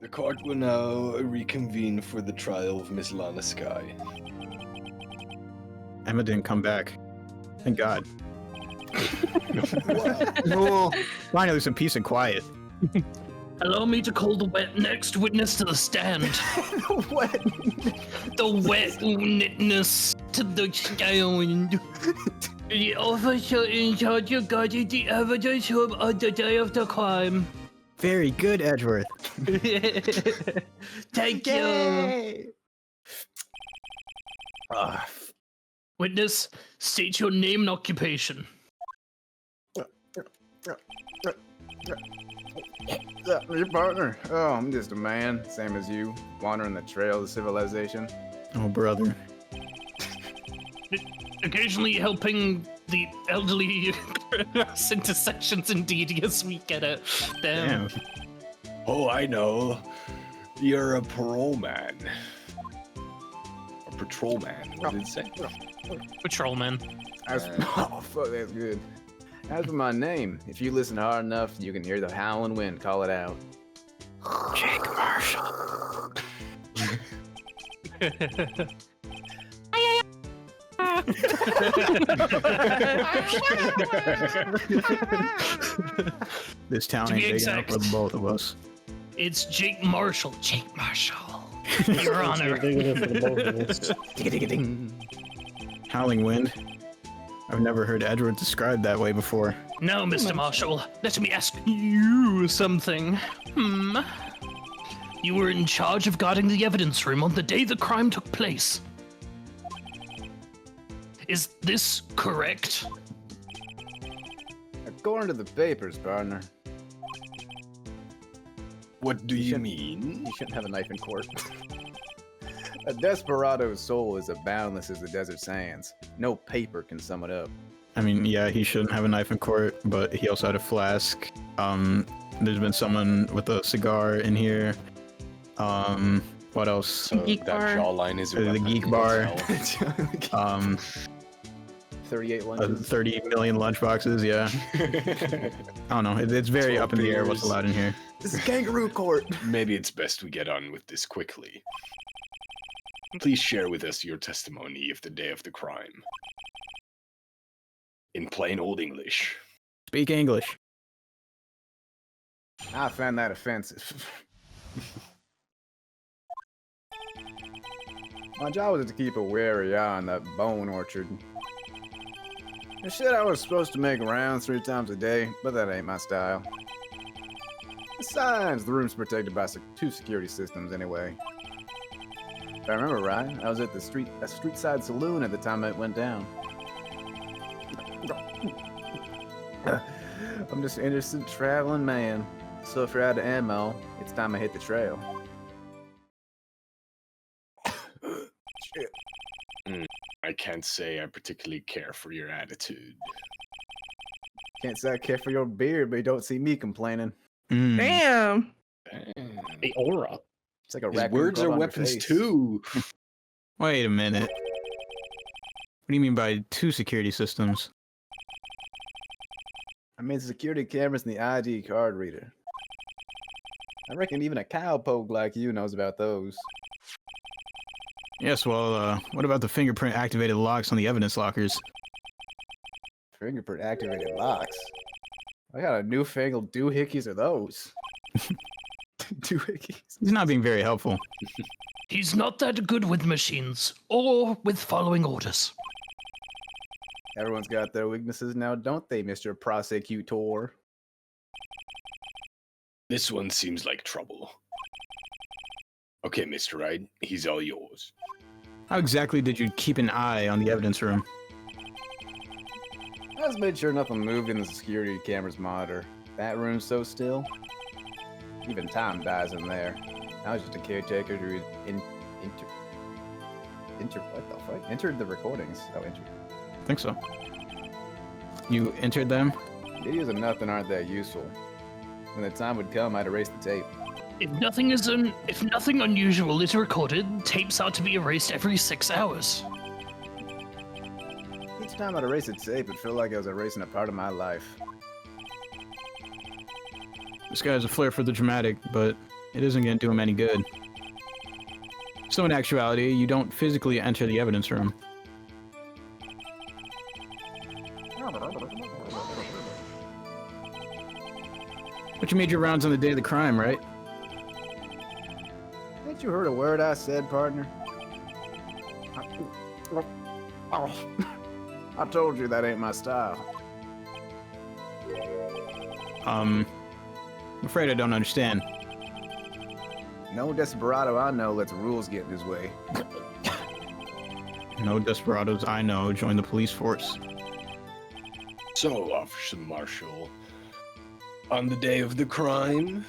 The court will now reconvene for the trial of Miss Lana Sky. Emma didn't come back. Thank God. Wow. Finally, some peace and quiet. Allow me to call the next witness to the stand. What? The witness to the stand. The officer in charge of guarding the evidence room on the day of the crime. Very good, Edgeworth. Thank you. Witness, state your name and occupation. Your partner? Oh, I'm just a man, same as you, wandering the trail of civilization. Oh, brother. Occasionally helping the elderly cross into sections indeed, yes, we get it. Damn. Oh, I know. You're a parole man. A patrolman. What did it say? Patrolman. Oh, fuck, that's good. As for my name, if you listen hard enough, you can hear the howling wind call it out. Jake Marshall. This town ain't big enough for the both of us. It's Jake Marshall. Jake Marshall. Your Honor. Howling wind. I've never heard Edgeworth described that way before. Now, Mr. Marshall, let me ask you something. You were in charge of guarding the evidence room on the day the crime took place. Is this correct? According to the papers, partner. What do you mean? You shouldn't have a knife in court. A desperado's soul is as boundless as the desert sands. No paper can sum it up. I mean, yeah, he shouldn't have a knife in court, but he also had a flask. There's been someone with a cigar in here. What else? So Geek that bar. jawline is a The weapon geek in bar. itself. 38 lunches. 30 million lunchboxes, yeah. I don't know, it's very up in the air what's allowed in here. This is kangaroo court. Maybe it's best we get on with this quickly. Please share with us your testimony of the day of the crime. In plain old English. Speak English. I found that offensive. My job was to keep a wary eye on that bone orchard. They said I was supposed to make rounds 3 times a day, but that ain't my style. Besides, the room's protected by 2 security systems anyway. If I remember right, I was at the street side saloon at the time it went down. I'm just an innocent traveling man, so if you're out of ammo, it's time I hit the trail. Shit. I can't say I particularly care for your attitude. Can't say I care for your beard, but you don't see me complaining. Damn. The aura. It's like a His raccoon words club are on your weapons face. too. Wait a minute. What do you mean by 2 security systems? I mean, security cameras and the ID card reader. I reckon even a cowpoke like you knows about those. Yes, well, what about the fingerprint activated locks on the evidence lockers? Fingerprint activated locks. I got a newfangled doohickeys of those. Doohickeys. He's not being very helpful. He's not that good with machines or with following orders. Everyone's got their weaknesses now, don't they, Mr. Prosecutor? This one seems like trouble. Okay, Mr. Wright, he's all yours. How exactly did you keep an eye on the evidence room? I just made sure nothing moved in the security camera's monitor. That room's so still. Even time dies in there. I was just a caretaker who entered the recordings. Oh, entered. I think so. You entered them? Videos of nothing aren't that useful. When the time would come, I'd erase the tape. If nothing unusual is recorded, tapes are to be erased every 6 hours. Each time I'd erase a tape, it felt like I was erasing a part of my life. This guy has a flair for the dramatic, but it isn't going to do him any good. So in actuality, you don't physically enter the evidence room. But you made your rounds on the day of the crime, right? Ain't you heard a word I said, partner? I told you that ain't my style. I'm afraid I don't understand. No desperado I know lets rules get in his way. No desperados I know join the police force. So, Officer Marshall, on the day of the crime,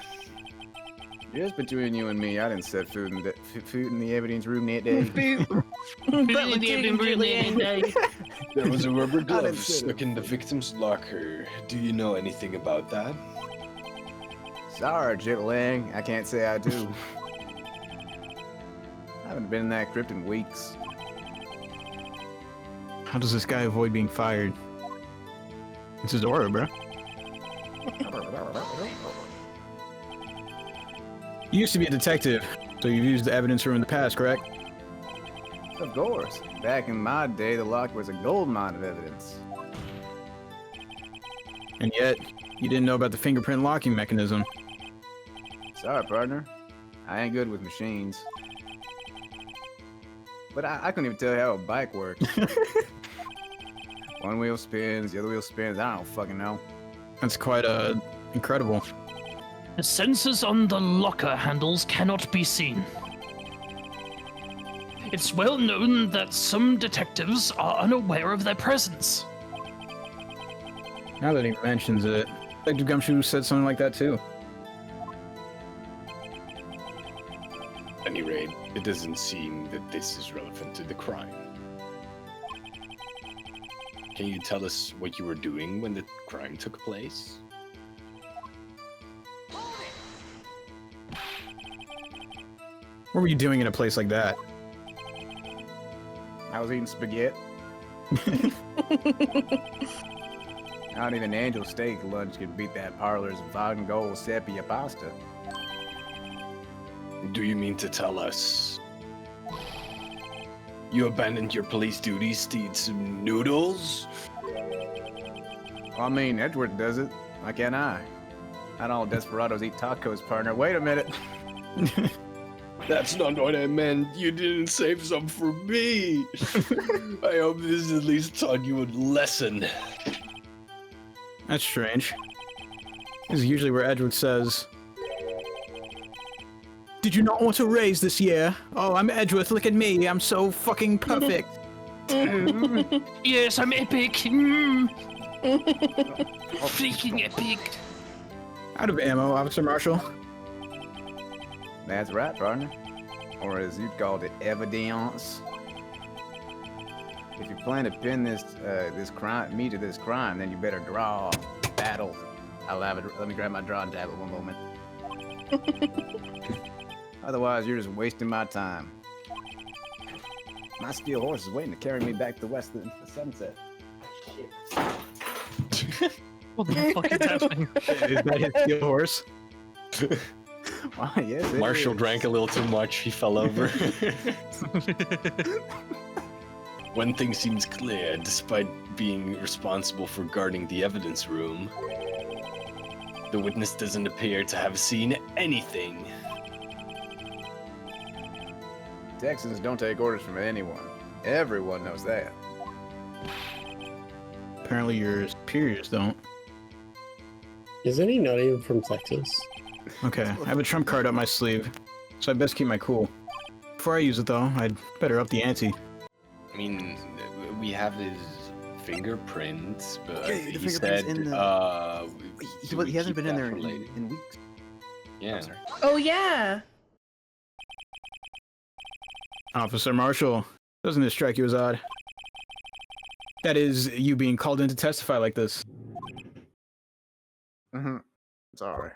Just between you and me, I didn't set foot in the evidence room that day. there was a rubber glove didn't say stuck in the victim's locker. Do you know anything about that? Sorry, Jet Lang, I can't say I do. I haven't been in that crypt in weeks. How does this guy avoid being fired? It's his aura, bro. You used to be a detective, so you've used the evidence room in the past, correct? Of course. Back in my day, the locker was a gold mine of evidence. And yet, you didn't know about the fingerprint locking mechanism. Sorry, partner. I ain't good with machines. But I couldn't even tell you how a bike works. One wheel spins, the other wheel spins, I don't fucking know. That's quite incredible. The sensors on the locker handles cannot be seen. It's well known that some detectives are unaware of their presence. Now that he mentions it, Detective Gumshoe said something like that too. At any rate, it doesn't seem that this is relevant to the crime. Can you tell us what you were doing when the crime took place? What were you doing in a place like that? I was eating spaghetti. Not even Angel Steak lunch could beat that parlor's Vagon Gold sepia pasta. Do you mean to tell us you abandoned your police duties to eat some noodles? Well, I mean, Edgeworth does it. Why can't I? Not all desperados eat tacos, partner. Wait a minute. That's not what I meant. You didn't save some for me. I hope this at least taught you a lesson. That's strange. This is usually where Edgeworth says, "Did you not want to raise this year? Oh, I'm Edgeworth, look at me, I'm so fucking perfect." Yes, I'm epic. Freaking epic. Out of ammo, Officer Marshall. That's right, partner. Or as you'd call it, evidence. If you plan to pin me to this crime, then you better draw battle. Let me grab my drawing tablet one moment. Otherwise, you're just wasting my time. My steel horse is waiting to carry me back to the sunset. What the fuck is happening? Is that his steel horse? Why, yes, it Marshall is. drank a little too much. He fell over. One thing seems clear, despite being responsible for guarding the evidence room, the witness doesn't appear to have seen anything. Texans don't take orders from anyone. Everyone knows that. Apparently your superiors don't. Isn't he not even from Texas? Okay, I have a trump card up my sleeve, so I best keep my cool. Before I use it though, I'd better up the ante. I mean, we have his fingerprints, but Okay, the he fingerprints said, in the- he hasn't been in there in weeks. Yeah. Oh yeah. Officer Marshall, doesn't this strike you as odd? That is, you being called in to testify like this. Mm-hmm. Sorry.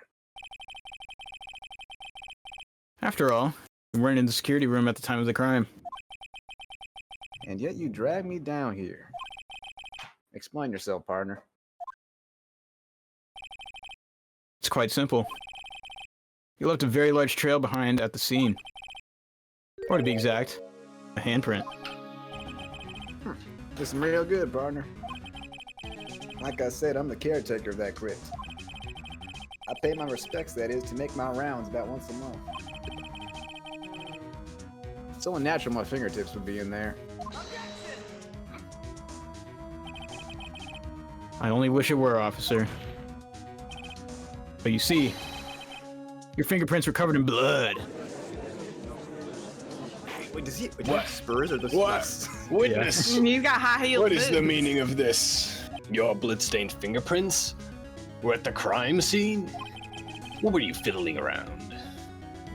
After all, you weren't in the security room at the time of the crime. And yet you drag me down here. Explain yourself, partner. It's quite simple. You left a very large trail behind at the scene. Or to be exact, a handprint. This is real good, partner. Like I said, I'm the caretaker of that crypt. I pay my respects, that is, to make my rounds about once a month. It's so unnatural my fingertips would be in there. I only wish it were, officer. But you see, your fingerprints were covered in blood. Wait, does he have spurs or does What? Witness! You got high heels. What is the meaning of this? Your bloodstained fingerprints? Were at the crime scene? What were you fiddling around?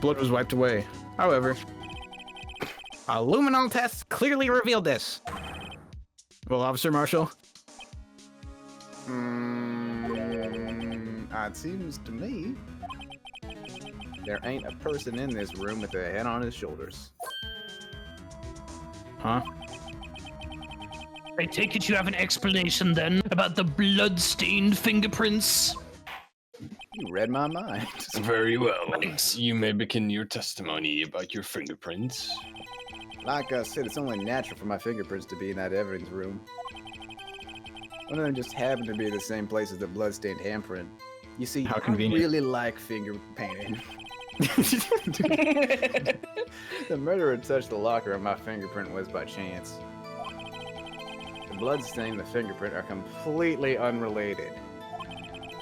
Blood was wiped away. However, a luminol test clearly revealed this. Well, Officer Marshall? It seems to me there ain't a person in this room with a head on his shoulders. Huh? I take it you have an explanation then about the blood-stained fingerprints? You read my mind. Very well. You may begin your testimony about your fingerprints. Like I said, it's only natural for my fingerprints to be in that evidence room. One of them just happened to be the same place as the bloodstained handprint. You see, How I convenient. really like finger painting. The murderer touched the locker and my fingerprint was by chance. The bloodstain and the fingerprint are completely unrelated.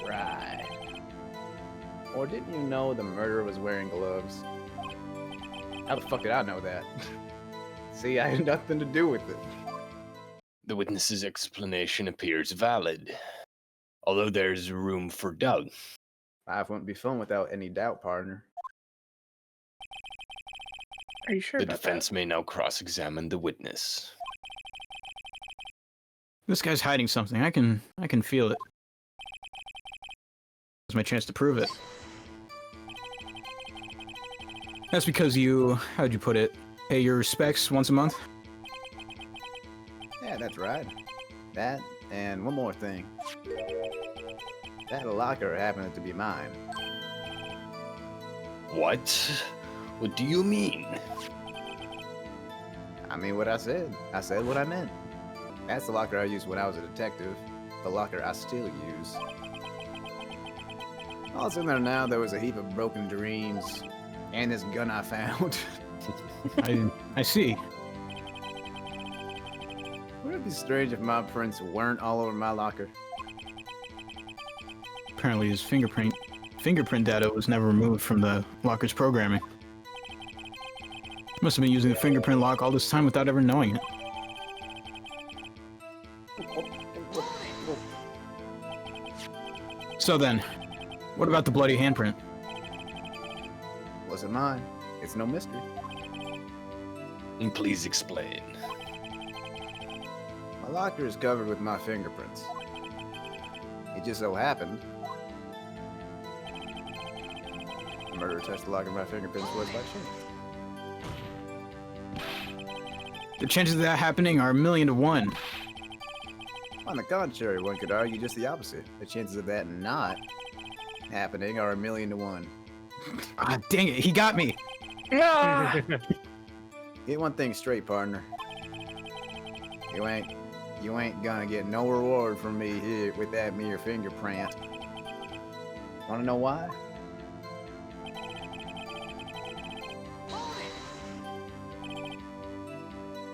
Right. Or didn't you know the murderer was wearing gloves? How the fuck did I know that? See, I had nothing to do with it. The witness's explanation appears valid, although there's room for doubt. Life wouldn't be fun without any doubt, partner. Are you sure The about defense may now cross-examine the witness. This guy's hiding something. I can feel it. It's my chance to prove it. That's because you, how'd you put it, pay your respects once a month? Yeah, that's right. That, and one more thing. That locker happened to be mine. What? What do you mean? I mean what I said. I said what I meant. That's the locker I used when I was a detective. The locker I still use. Also in there now, there was a heap of broken dreams. And this gun I found. I see. Would it be strange if my prints weren't all over my locker? Apparently his fingerprint data was never removed from the locker's programming. Must have been using the fingerprint lock all this time without ever knowing it. So then, what about the bloody handprint? Wasn't mine. It's no mystery. And please explain. My locker is covered with my fingerprints. It just so happened the murderer touched the locker my fingerprints was by chance. The chances of that happening are 1,000,000 to 1. On the contrary, one could argue just the opposite. The chances of that not happening are 1,000,000 to 1. Ah, dang it, he got me! that? Get one thing straight, partner. You ain't gonna get no reward from me here with that mere fingerprint. Wanna know why?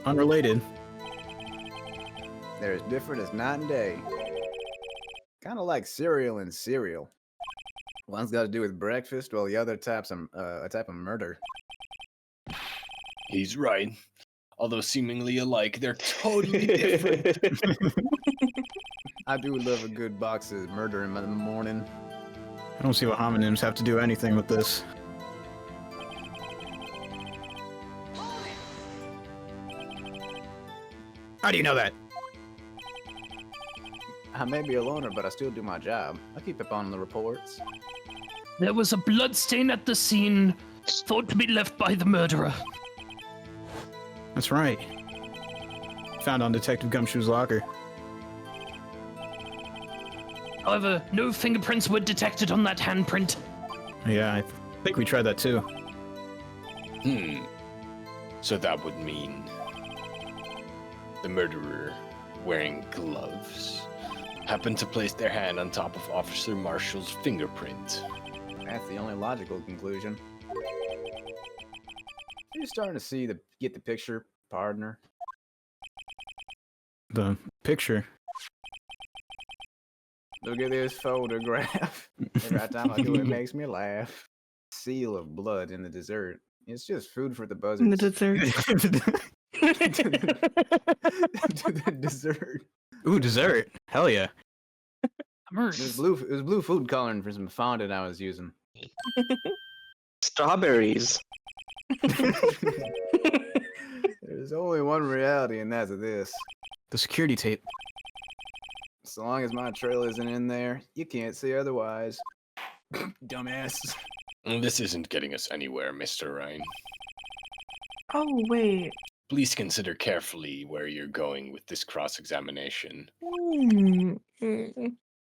Unrelated. They're as different as night and day. Kinda like cereal and cereal. One's got to do with breakfast, while the other type's a type of murder. He's right. Although seemingly alike, they're totally different. I do love a good box of murder in the morning. I don't see what homonyms have to do anything with this. How do you know that? I may be a loner, but I still do my job. I keep up on the reports. There was a bloodstain at the scene, thought to be left by the murderer. That's right. Found on Detective Gumshoe's locker. However, no fingerprints were detected on that handprint. Yeah, think we tried that too. So that would mean the murderer, wearing gloves, happened to place their hand on top of Officer Marshall's fingerprint. That's the only logical conclusion. You're starting to get the picture, partner. The picture. Look at this photograph. Every time I do it, makes me laugh. Seal of blood in the dessert. It's just food for the buzzards. In the dessert. The dessert. Ooh, dessert. Hell yeah. It was blue food coloring for some fondant I was using. Strawberries. There's only one reality, and that's this. The security tape. So long as my trail isn't in there, you can't see otherwise. Dumbass. This isn't getting us anywhere, Mr. Ryan. Oh, wait. Please consider carefully where you're going with this cross-examination.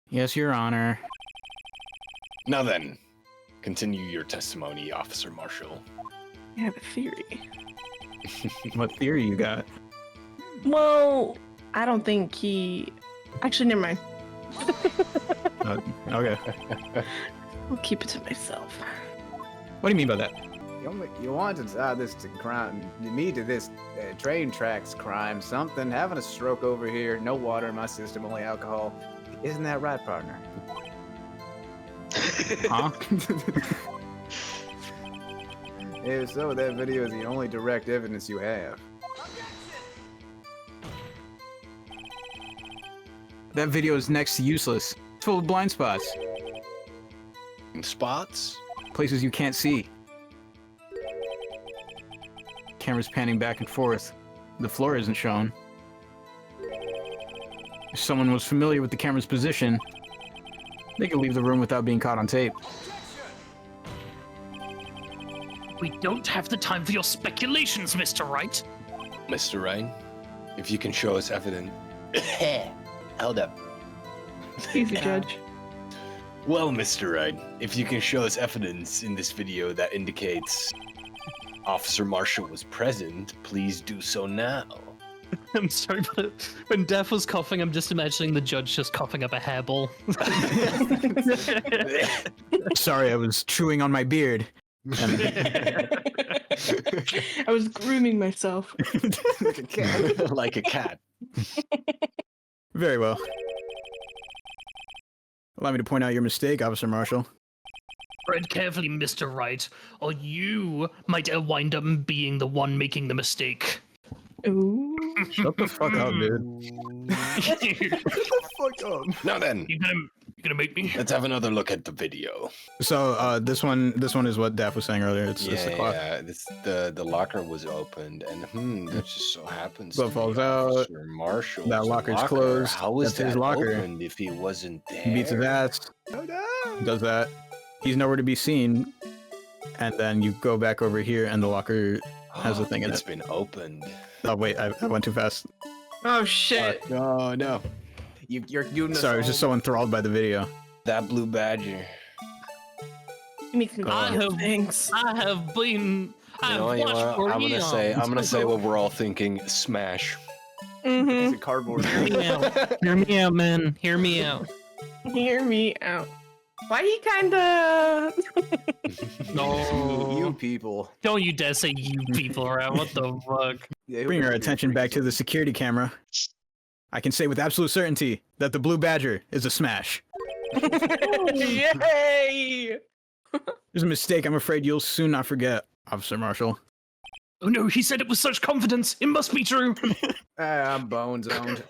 Yes, Your Honor. Now then, continue your testimony, Officer Marshall. I have a theory. What theory you got? Well, I don't think he... Actually, never mind. Okay. I'll keep it to myself. What do you mean by that? You want to tie this to crime, me to this train tracks crime, something, having a stroke over here, no water in my system, only alcohol. Isn't that right, partner? Huh? If so, that video is the only direct evidence you have. That video is next to useless. It's full of blind spots. Spots? Places you can't see. Camera's panning back and forth. The floor isn't shown. If someone was familiar with the camera's position, they could leave the room without being caught on tape. We don't have the time for your speculations, Mr. Wright. Mr. Ryan, if you can show us evidence... Hold up. He's the judge. Well, Mr. Wright, if you can show us evidence in this video that indicates Officer Marshall was present, please do so now. I'm sorry, but when Death was coughing, I'm just imagining the judge just coughing up a hairball. Sorry, I was chewing on my beard. I was grooming myself. Like a cat. Like a cat. Very well. Allow me to point out your mistake, Officer Marshall. Tread carefully, Mr. Wright, or you might wind up being the one making the mistake. Ooh. Shut the fuck up, dude. Shut the fuck up. Now then, You gonna make me? let's have another look at the video. So, this one is what Daff was saying earlier. It's the clock. The locker was opened, and that just so happens. Blood to falls be out. Officer Marshall's That locker's locker. closed. How was That's his that locker. opened if he wasn't there? He beats his ass, Oh no. does that. He's nowhere to be seen. And then you go back over here, and the locker has a thing in It's it. been opened. Oh, wait, I went too fast. Oh, shit. Oh no. You're doing this. Sorry, I was just so enthralled by the video. That blue badger. It makes me I laugh. have- Thanks. I've watched for I'm years. gonna say what we're all thinking. Smash. Mm-hmm. It's a cardboard. Hear me out. Hear me out, man. Hear me out. Hear me out. Why he kinda... No. You people. Don't you dare say you people around. What the fuck? Yeah, Bring our whoever attention you're back to the security camera. I can say with absolute certainty that the blue badger is a smash. Yay! There's a mistake I'm afraid you'll soon not forget, Officer Marshall. Oh no, he said it with such confidence. It must be true. I'm bone zoned.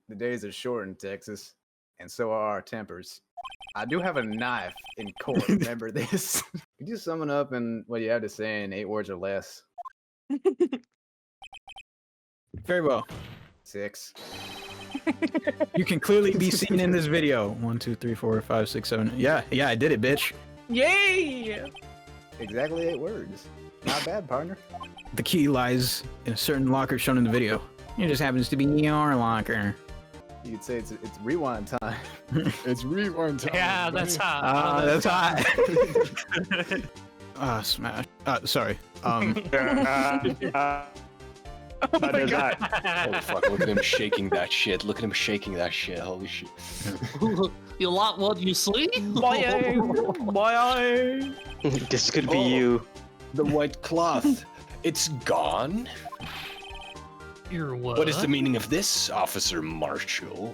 The days are short in Texas, and so are our tempers. I do have a knife in court, remember this? Could you sum it up in what you have to say in 8 words or less? Very well. 6. You can clearly be seen in this video. 1, 2, 3, 4, 5, 6, 7. Yeah, I did it, bitch. Yay! Exactly 8 words. Not bad, partner. The key lies in a certain locker shown in the video. It just happens to be your locker. You'd say it's rewind time. It's rewind time. Yeah, that's hot. Ah, that's hot. Ah, smash. Sorry. Oh my god. Holy fuck, look at him shaking that shit. Look at him shaking that shit. Holy shit. You like what you see? Boy. This could be you. The white cloth. It's gone? You're what? What is the meaning of this, Officer Marshall?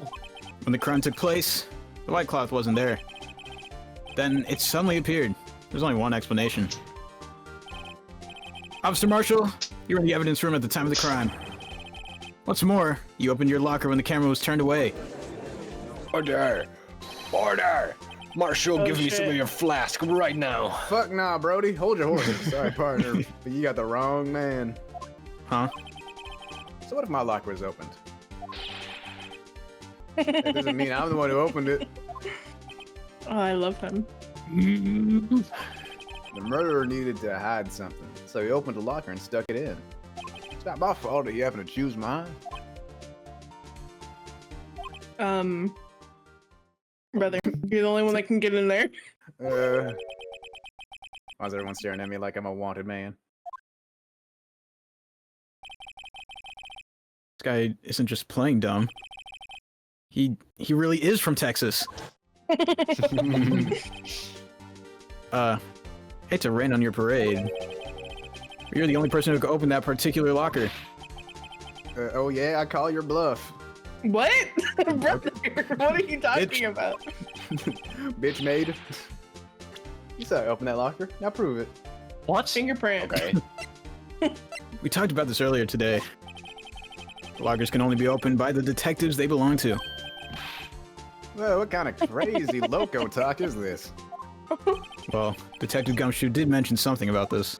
When the crime took place, the white cloth wasn't there. Then it suddenly appeared. There's only one explanation. Officer Marshall, you were in the evidence room at the time of the crime. What's more, you opened your locker when the camera was turned away. Order! Order! Marshall, give me some of your flask right now. Fuck nah, Brody. Hold your horses. Sorry, partner, but you got the wrong man. Huh? So what if my locker was opened? That doesn't mean I'm the one who opened it. Oh, I love him. The murderer needed to hide something, so he opened the locker and stuck it in. It's not my fault that you happen to choose mine. Brother, you're the only one that can get in there. Why is everyone staring at me like I'm a wanted man? This guy isn't just playing dumb. He really is from Texas. Hate to rain on your parade. But you're the only person who could open that particular locker. Oh yeah, I call your bluff. What? Brother, what are you talking about? Bitch made. You said I opened that locker. Now prove it. What? Fingerprint. Okay. We talked about this earlier today. The lockers can only be opened by the detectives they belong to. Well, what kind of crazy loco talk is this? Well, Detective Gumshoe did mention something about this.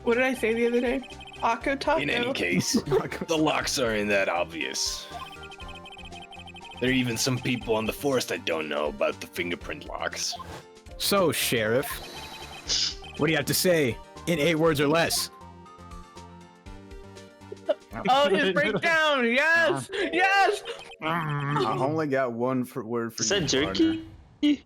What did I say the other day? Akko Taco. In any case, the locks aren't that obvious. There are even some people on the force that don't know about the fingerprint locks. So, Sheriff, what do you have to say in 8 words or less? Oh, his breakdown. Yes. Yes. I only got one word for Is you, that jerky? Yes.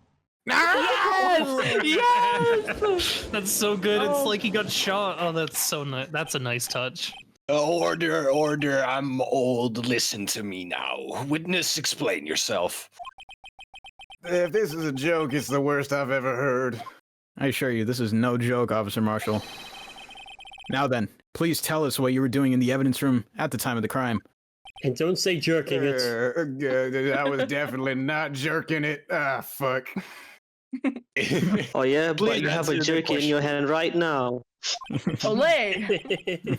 Yes. That's so good. Oh. It's like he got shot. Oh, that's so nice. That's a nice touch. Order, order, I'm old. Listen to me now. Witness, explain yourself. If this is a joke, it's the worst I've ever heard. I assure you, this is no joke, Officer Marshall. Now then, please tell us what you were doing in the evidence room at the time of the crime. And don't say jerking it. I was definitely not jerking it. Ah, fuck. Oh yeah, Please but you have answer a the jerky in your hand right now. Olay.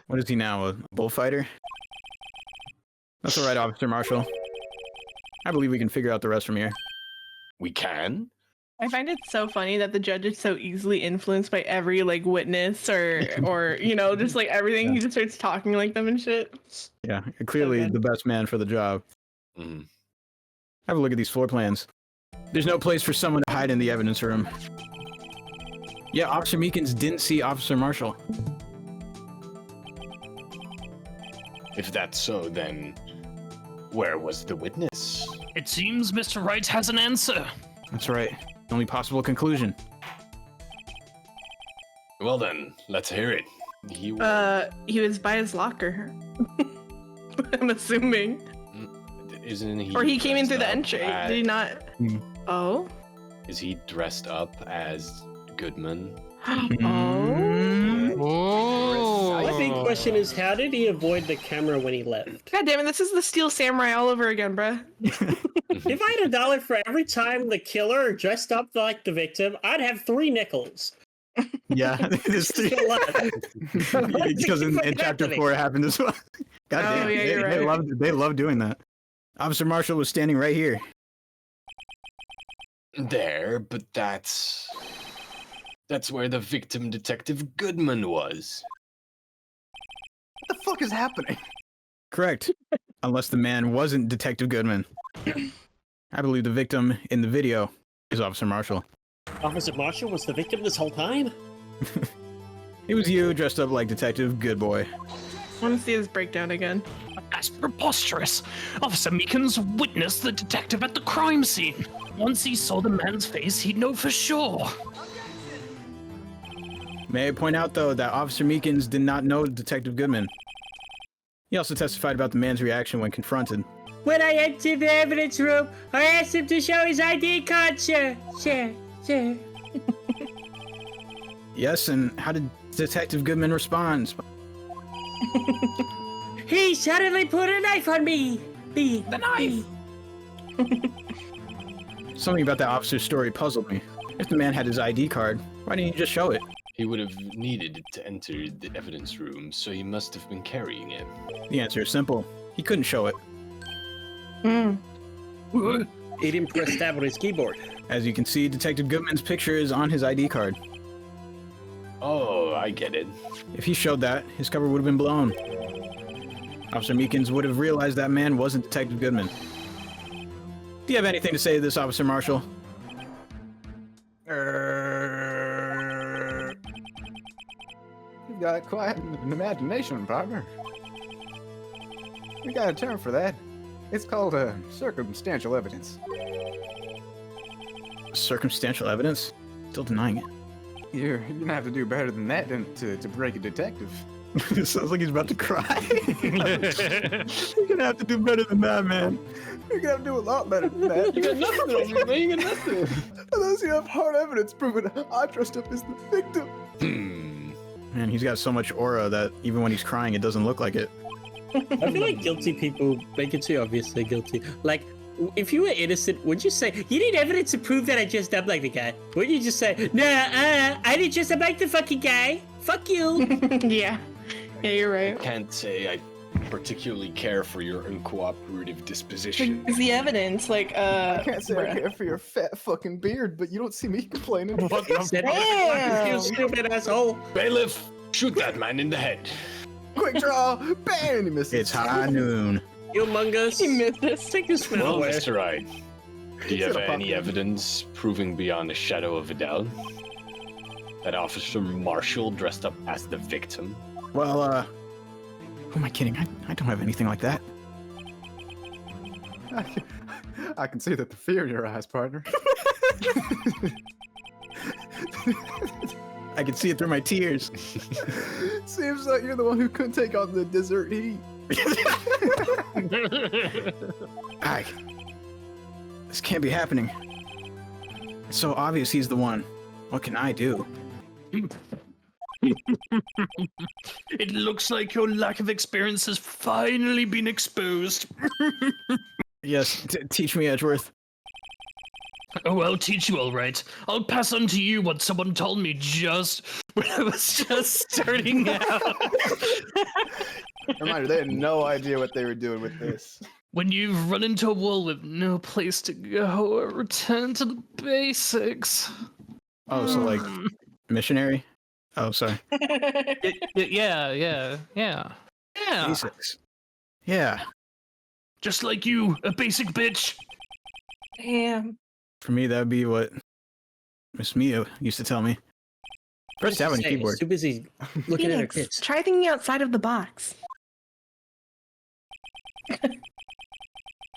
What is he now, a bullfighter? That's alright, Officer Marshall. I believe we can figure out the rest from here. We can? I find it so funny that the judge is so easily influenced by every like witness or you know just like everything. He just starts talking like them and shit. Yeah, clearly good. the best man for the job. Mm. Have a look at these floor plans. There's no place for someone to hide in the evidence room. Yeah, Officer Meekins didn't see Officer Marshall. If that's so, then where was the witness? It seems Mr. Wright has an answer. That's right. Only possible conclusion. Well then, let's hear it. He was, He was by his locker. I'm assuming. isn't he? Or he came in through the dressed up entry. as- Did he not? Hmm. Oh. Is he dressed up as Goodman? Oh. Oh. My big question is, how did he avoid the camera when he left? God damn it! This is the Steel Samurai all over again, bruh. If I had $1 for every time the killer dressed up like the victim, I'd have 3 nickels. Yeah, there's It's a lot. because in chapter 4 it happened as well. God damn, yeah, you're they right. love doing that. Officer Marshall was standing right here. There, but that's where the victim, Detective Goodman, was. What the fuck is happening? Correct. Unless the man wasn't Detective Goodman. I believe the victim in the video is Officer Marshall. Officer Marshall was the victim this whole time? It was you dressed up like Detective Goodboy. want to see this breakdown again. That's preposterous. Officer Meekins witnessed the detective at the crime scene. Once he saw the man's face, he'd know for sure. May I point out, though, that Officer Meekins did not know Detective Goodman. He also testified about the man's reaction when confronted. When I entered the evidence room, I asked him to show his ID card, sir. Sir. Yes, and how did Detective Goodman respond? He suddenly put a knife on me. The knife. Something about that officer's story puzzled me. If the man had his ID card, why didn't he just show it? He would have needed it to enter the evidence room, so he must have been carrying it. The answer is simple. He couldn't show it. He didn't press tab on his keyboard. As you can see, Detective Goodman's picture is on his ID card. Oh, I get it. If he showed that, his cover would have been blown. Officer Meekins would have realized that man wasn't Detective Goodman. Do you have anything to say to this, Officer Marshall? You've got quite an imagination, partner. We got a term for that. It's called circumstantial evidence. Circumstantial evidence? Still denying it. You're gonna have to do better than that to break a detective. It sounds like he's about to cry. You're gonna have to do better than that, man. You're gonna have to do a lot better than that. You got nothing on me, man. You got nothing. Unless you have hard evidence proving I dressed up as the victim. Man, he's got so much aura that even when he's crying, it doesn't look like it. I feel like guilty people make it too obvious they're guilty. Like, if you were innocent, would you say, you need evidence to prove that I dressed up like the guy? Wouldn't you just say, nah, I didn't dress up like the fucking guy. Fuck you. Yeah, you're right. Can't say I particularly care for your uncooperative disposition. It's the evidence, like, I can't say I care for your fat fucking beard, but you don't see me complaining. Damn. You stupid asshole. Bailiff, shoot that man in the head. Quick draw, bam! He misses. It's high noon. Humongous. He missed this. Take this man Well, away. Mr. Wright, do you have Shut up, any Papa. evidence proving beyond a shadow of a doubt that Officer Marshall dressed up as the victim? Well, who am I kidding? I don't have anything like that. I can see that the fear in your eyes, partner. I can see it through my tears. Seems like you're the one who couldn't take on the desert heat. This can't be happening. It's so obvious he's the one. What can I do? It looks like your lack of experience has finally been exposed. Yes, teach me, Edgeworth. Oh, I'll teach you all right. I'll pass on to you what someone told me just when I was just starting out. Reminder, they had no idea what they were doing with this. When you've run into a wall with no place to go, return to the basics. Oh, so like missionary? Oh, sorry. Yeah. Basics. Yeah. Just like you, a basic bitch. Damn. For me, that'd be what Miss Mia used to tell me. Press tab on your keyboard. Too busy looking at her Phoenix, kids. try thinking outside of the box.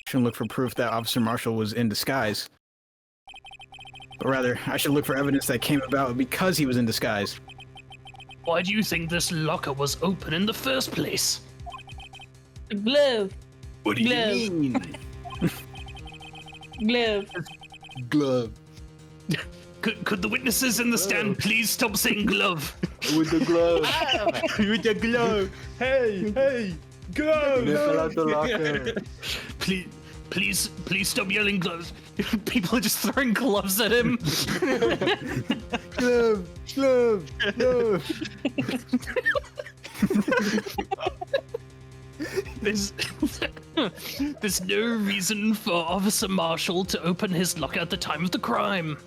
Shouldn't look for proof that Officer Marshall was in disguise. But rather, I should look for evidence that came about because he was in disguise. Why do you think this locker was open in the first place? Glove. What do you Glove. mean? Glove. Glove. Could the witnesses in the stand please stop saying glove? With the glove. With the glove. Hey, go! Fell out the locker. Please stop yelling gloves. People are just throwing gloves at him. Glove. There's no reason for Officer Marshall to open his locker at the time of the crime.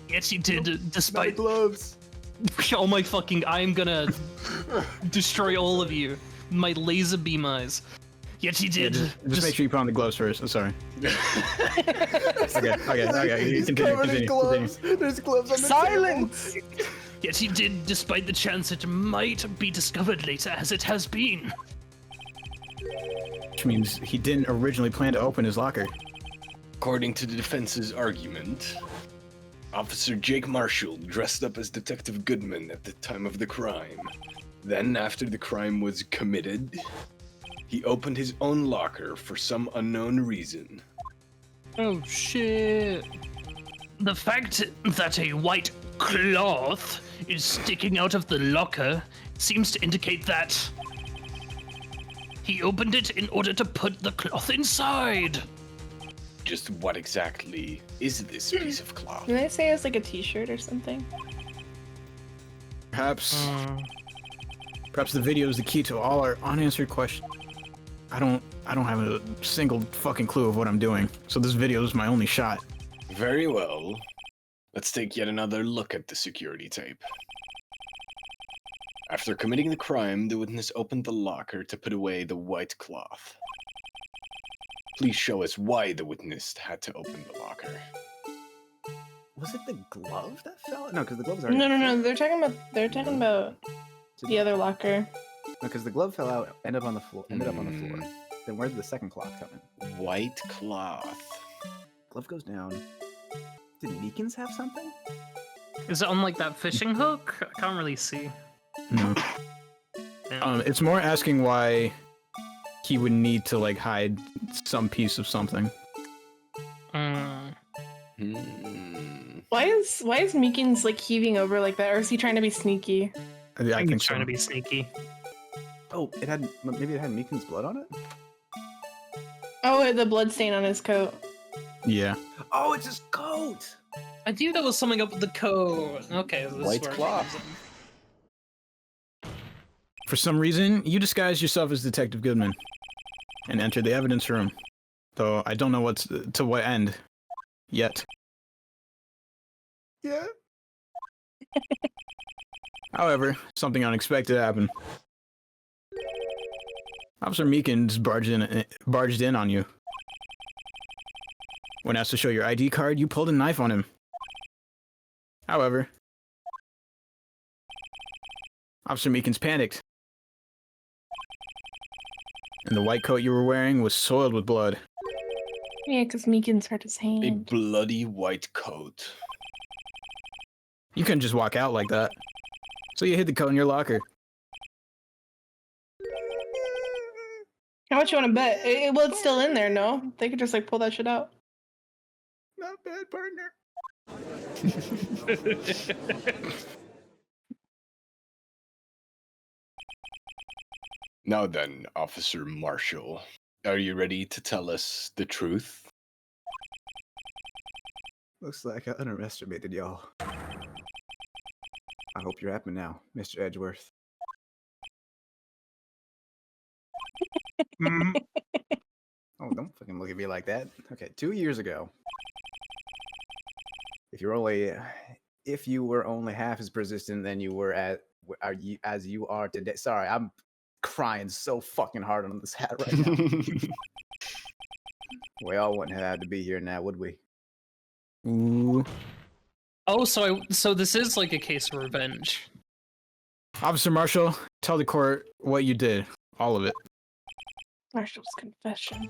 Yet he did, My despite... gloves. Oh my fucking... I'm gonna destroy all of you. My laser beam eyes. Yet he did. Just make sure you put on the gloves first. I'm sorry. Okay. He's Continue. covered in gloves. There's gloves on the Silence! Yet he did, despite the chance it might be discovered later, as it has been. Which means he didn't originally plan to open his locker. According to the defense's argument, Officer Jake Marshall dressed up as Detective Goodman at the time of the crime. Then, after the crime was committed, he opened his own locker for some unknown reason. Oh shit. The fact that a white cloth is sticking out of the locker seems to indicate that he opened it in order to put the cloth inside. Just what exactly is this piece of cloth? Did I say it's like a t-shirt or something? Perhaps the video is the key to all our unanswered questions. I don't have a single fucking clue of what I'm doing, so this video is my only shot. Very well. Let's take yet another look at the security tape. After committing the crime, the witness opened the locker to put away the white cloth. Please show us why the witness had to open the locker. Was it the glove that fell? No, because the glove's already. No. They're talking about the other locker. No, because the glove fell out, ended up on the floor. Then where did the second cloth come in? White cloth. Glove goes down. Did Meekins have something? Is it on like that fishing hook? I can't really see. No. It's more asking why he would need to like hide some piece of something. Why is Meekins like heaving over like that, or is he trying to be sneaky? I think He's so. trying to be sneaky. Oh, maybe it had Meekins' blood on it? Oh, the blood stain on his coat. Yeah. Oh, it's his coat! I knew there was something up with the coat. Okay, this White is where cloth. For some reason, you disguised yourself as Detective Goodman and entered the evidence room. Though I don't know to what end yet. Yeah. However, something unexpected happened. Officer Meekins barged in on you. When asked to show your ID card, you pulled a knife on him. However, Officer Meekins panicked, and the white coat you were wearing was soiled with blood. Yeah, because Meekins hurt his A hand. bloody white coat. You couldn't just walk out like that, so you hid the coat in your locker. How much you want to bet? Well, it's still in there, no? They could just like pull that shit out. Not bad, partner. Now then, Officer Marshall, are you ready to tell us the truth? Looks like I underestimated y'all. I hope you're happy now, Mr. Edgeworth. Oh, don't fucking look at me like that. Okay, 2 years ago. If you were only half as persistent than you were as you are today. Sorry, I'm crying so fucking hard on this hat right now. We all wouldn't have had to be here now, would we? Ooh. Oh, so this is like a case of revenge. Officer Marshall, tell the court what you did. All of it. Marshall's confession.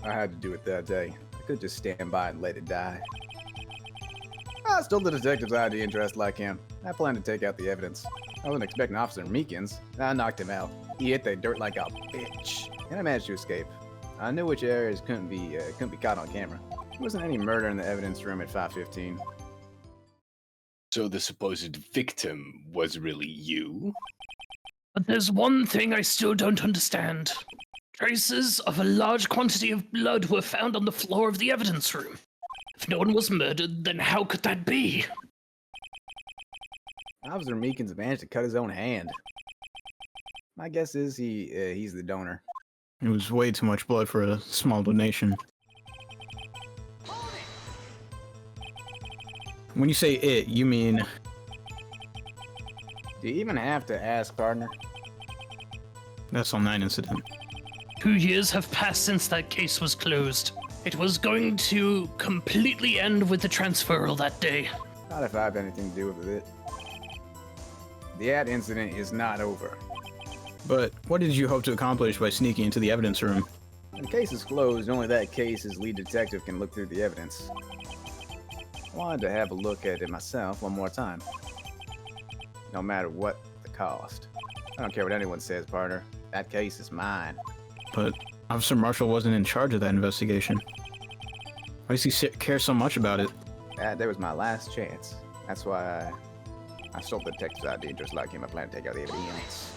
I had to do it that day. I could just stand by and let it die. I stole the detective's ID and dressed like him. I planned to take out the evidence. I wasn't expecting Officer Meekins. I knocked him out. He hit the dirt like a bitch, and I managed to escape. I knew which areas couldn't be caught on camera. There wasn't any murder in the evidence room at 5:15. So the supposed victim was really you? But there's one thing I still don't understand. Traces of a large quantity of blood were found on the floor of the evidence room. If no one was murdered, then how could that be? Officer Meekins managed to cut his own hand. My guess is he's the donor. It was way too much blood for a small donation. When you say it, you mean... Do you even have to ask, partner? That's on that incident. 2 years have passed since that case was closed. It was going to completely end with the transferal that day. Not if I have anything to do with it. The ad incident is not over. But what did you hope to accomplish by sneaking into the evidence room? When the case is closed, only that case's lead detective can look through the evidence. I wanted to have a look at it myself one more time. No matter what the cost. I don't care what anyone says, partner. That case is mine. But Officer Marshall wasn't in charge of that investigation. Why does he care so much about it? That was my last chance. That's why I stole the detective's ID just like him. I plan to take out the evidence.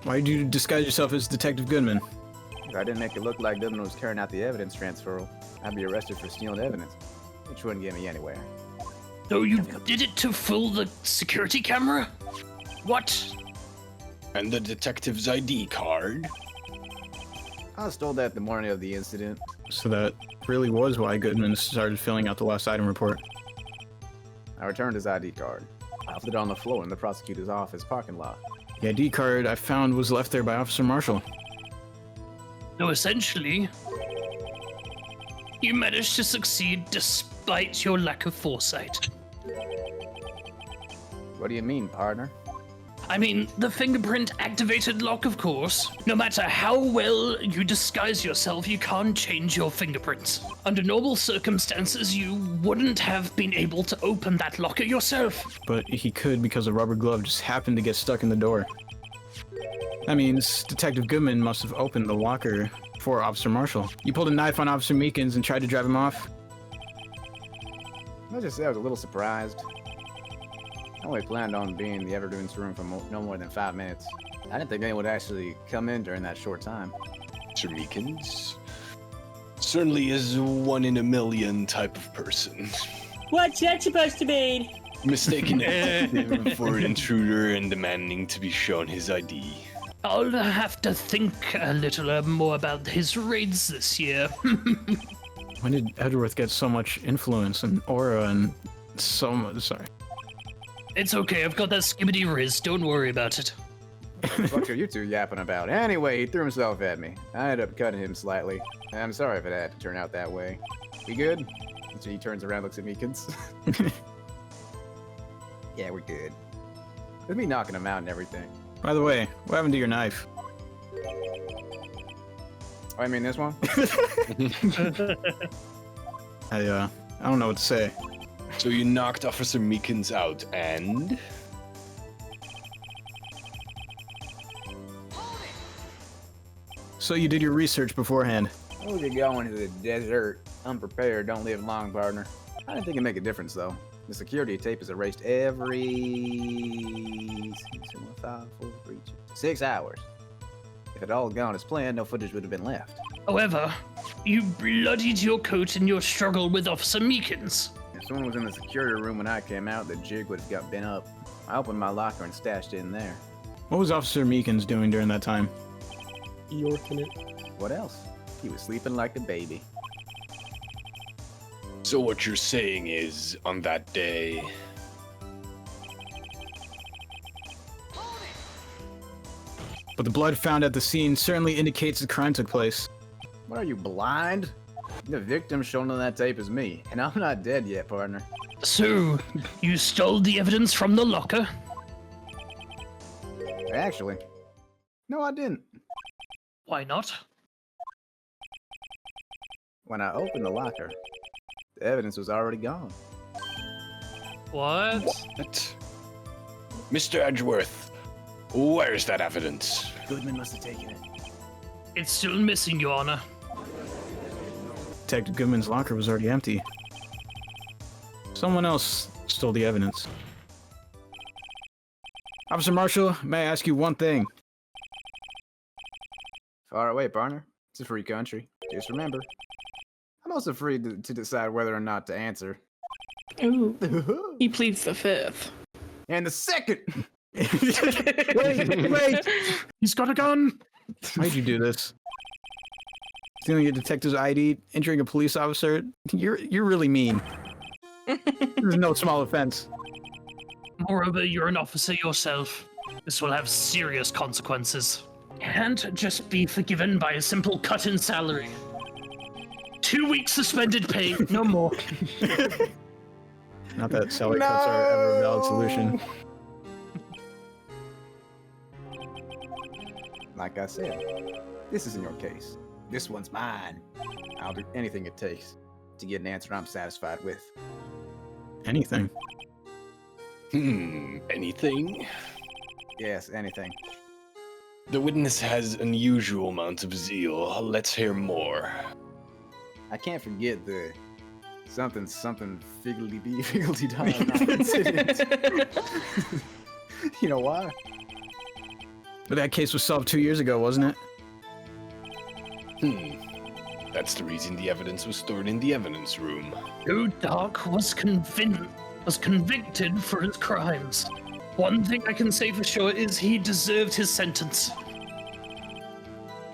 Why did you disguise yourself as Detective Goodman? If I didn't make it look like Goodman was carrying out the evidence transfer, I'd be arrested for stealing evidence, which wouldn't get me anywhere. So you did it to fool the security camera? What? And the detective's ID card? I stole that the morning of the incident. So that really was why Goodman started filling out the lost item report. I returned his ID card. I left it on the floor in the prosecutor's office parking lot. The ID card I found was left there by Officer Marshall. So essentially, you managed to succeed despite your lack of foresight. What do you mean, partner? I mean, the fingerprint-activated lock, of course. No matter how well you disguise yourself, you can't change your fingerprints. Under normal circumstances, you wouldn't have been able to open that locker yourself. But he could because a rubber glove just happened to get stuck in the door. That means Detective Goodman must have opened the locker for Officer Marshall. You pulled a knife on Officer Meekins and tried to drive him off? Let's just say I was a little surprised. I only planned on being in the evidence room for no more than 5 minutes. I didn't think anyone would actually come in during that short time. Sir Meekins certainly is 1 in a million type of person. What's that supposed to mean? Mistaken him for an intruder and demanding to be shown his ID. I'll have to think a little more about his raids this year. When did Edgeworth get so much influence and aura and so much? Sorry. It's okay, I've got that skibbity riz, don't worry about it. What are you two yapping about? Anyway, he threw himself at me. I ended up cutting him slightly. I'm sorry if it had to turn out that way. We good? So he turns around, looks at Meekins. Yeah, we're good. With me knocking him out and everything. By the way, what happened to your knife? Oh, I mean this one? I don't know what to say. So you knocked Officer Meekins out and... So you did your research beforehand. Look at going to the desert. Unprepared, don't live long, partner. I didn't think it'd make a difference, though. The security tape is erased every 6 hours. If it all gone as planned, no footage would have been left. However, you bloodied your coat in your struggle with Officer Meekins. If someone was in the security room when I came out, the jig would have got bent up. I opened my locker and stashed it in there. What was Officer Meekins doing during that time? Yorking it. What else? He was sleeping like a baby. So what you're saying is, on that day... But the blood found at the scene certainly indicates the crime took place. What are you, blind? The victim shown on that tape is me, and I'm not dead yet, partner. So, you stole the evidence from the locker? Actually, no, I didn't. Why not? When I opened the locker, the evidence was already gone. What? What? Mr. Edgeworth, where's that evidence? Goodman must have taken it. It's still missing, Your Honor. Detective Goodman's locker was already empty. Someone else stole the evidence. Officer Marshall, may I ask you one thing? Far away, partner. It's a free country. Just remember, I'm also free to decide whether or not to answer. Ooh. He pleads the fifth. And the second! Wait! He's got a gun! Why'd you do this? Stealing a detective's ID, injuring a police officer? You're really mean. This is no small offense. Moreover, you're an officer yourself. This will have serious consequences. Can't just be forgiven by a simple cut in salary. 2 weeks suspended pay, no more. Not that salary cuts are ever a valid solution. Like I said, this isn't your case. This one's mine. I'll do anything it takes to get an answer I'm satisfied with. Anything. Anything? Yes, anything. The witness has unusual amounts of zeal. Let's hear more. I can't forget the something figgledy incident. You know why? But that case was solved 2 years ago, wasn't it? That's the reason the evidence was stored in the evidence room. Joe Dark was convicted for his crimes. One thing I can say for sure is he deserved his sentence.